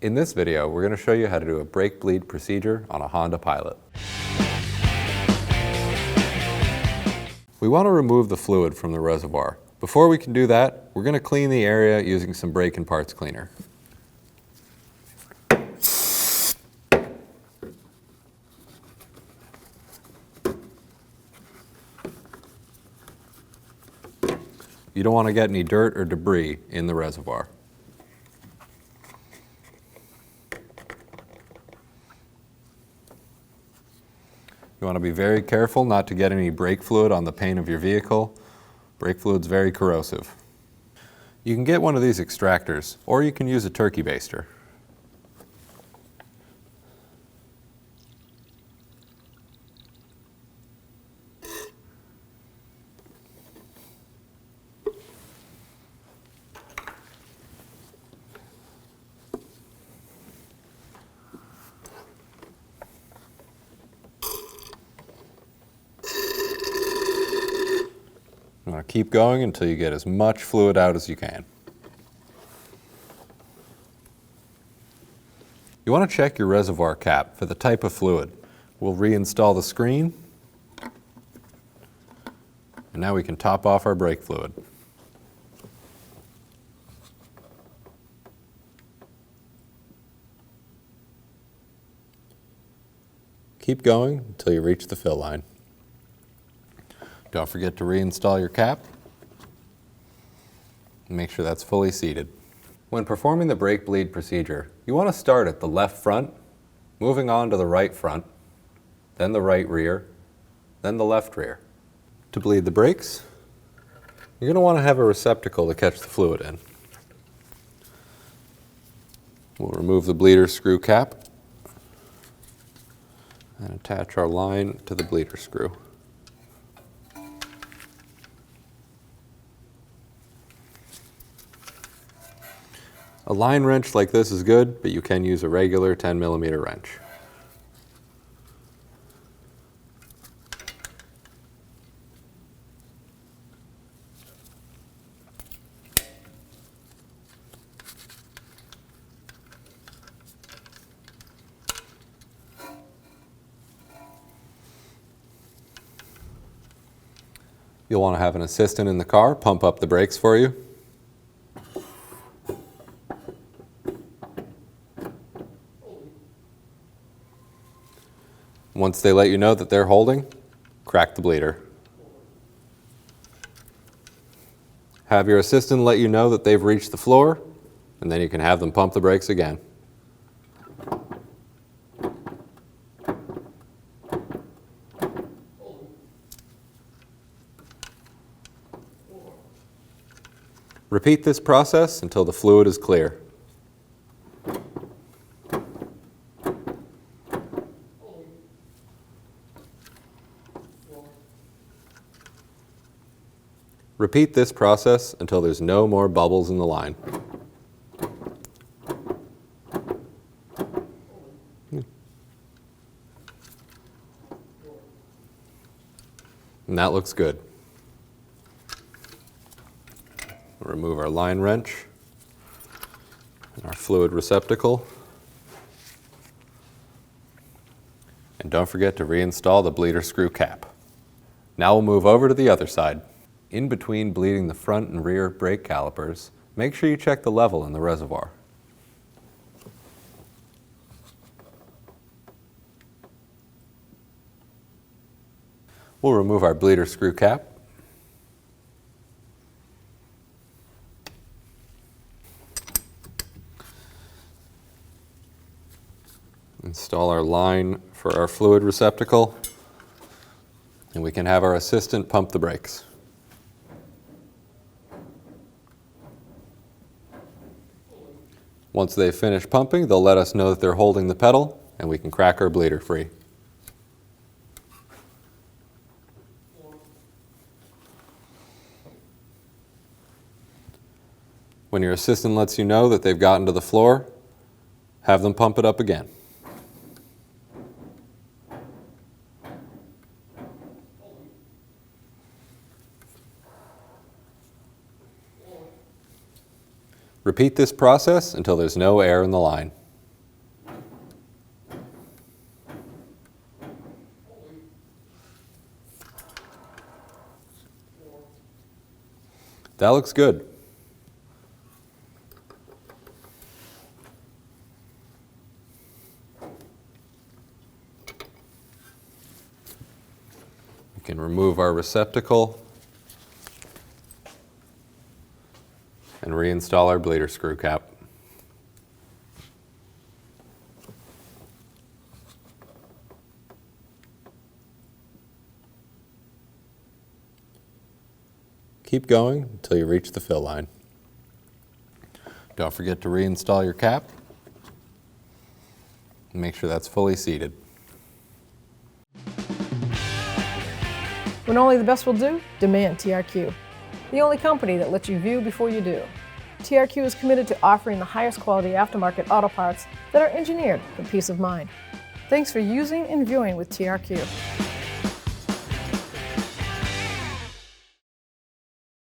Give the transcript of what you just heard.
In this video, we're going to show you how to do a brake bleed procedure on a Honda Pilot. We want to remove the fluid from the reservoir. Before we can do that, we're going to clean the area using some brake and parts cleaner. You don't want to get any dirt or debris in the reservoir. You want to be very careful not to get any brake fluid on the paint of your vehicle. Brake fluid's very corrosive. You can get one of these extractors, or you can use a turkey baster. You want to keep going until you get as much fluid out as you can. You want to check your reservoir cap for the type of fluid. We'll reinstall the screen. And now we can top off our brake fluid. Keep going until you reach the fill line. Don't forget to reinstall your cap. Make sure that's fully seated. When performing the brake bleed procedure, you want to start at the left front, moving on to the right front, then the right rear, then the left rear. To bleed the brakes, you're going to want to have a receptacle to catch the fluid in. We'll remove the bleeder screw cap and attach our line to the bleeder screw. A line wrench like this is good, but you can use a regular 10mm wrench. You'll want to have an assistant in the car pump up the brakes for you. Once they let you know that they're holding, crack the bleeder. Have your assistant let you know that they've reached the floor, and then you can have them pump the brakes again. Repeat this process until the fluid is clear. Repeat this process until there's no more bubbles in the line. And that looks good. We'll remove our line wrench and our fluid receptacle. And don't forget to reinstall the bleeder screw cap. Now we'll move over to the other side. In between bleeding the front and rear brake calipers, make sure you check the level in the reservoir. We'll remove our bleeder screw cap. Install our line for our fluid receptacle, and we can have our assistant pump the brakes. Once they've finished pumping, they'll let us know that they're holding the pedal, and we can crack our bleeder free. When your assistant lets you know that they've gotten to the floor, have them pump it up again. Repeat this process until there's no air in the line. That looks good. We can remove our receptacle and reinstall our bleeder screw cap. Keep going until you reach the fill line. Don't forget to reinstall your cap. Make sure that's fully seated. When only the best will do, demand TRQ. The only company that lets you view before you do. TRQ is committed to offering the highest quality aftermarket auto parts that are engineered for peace of mind. Thanks for using and viewing with TRQ.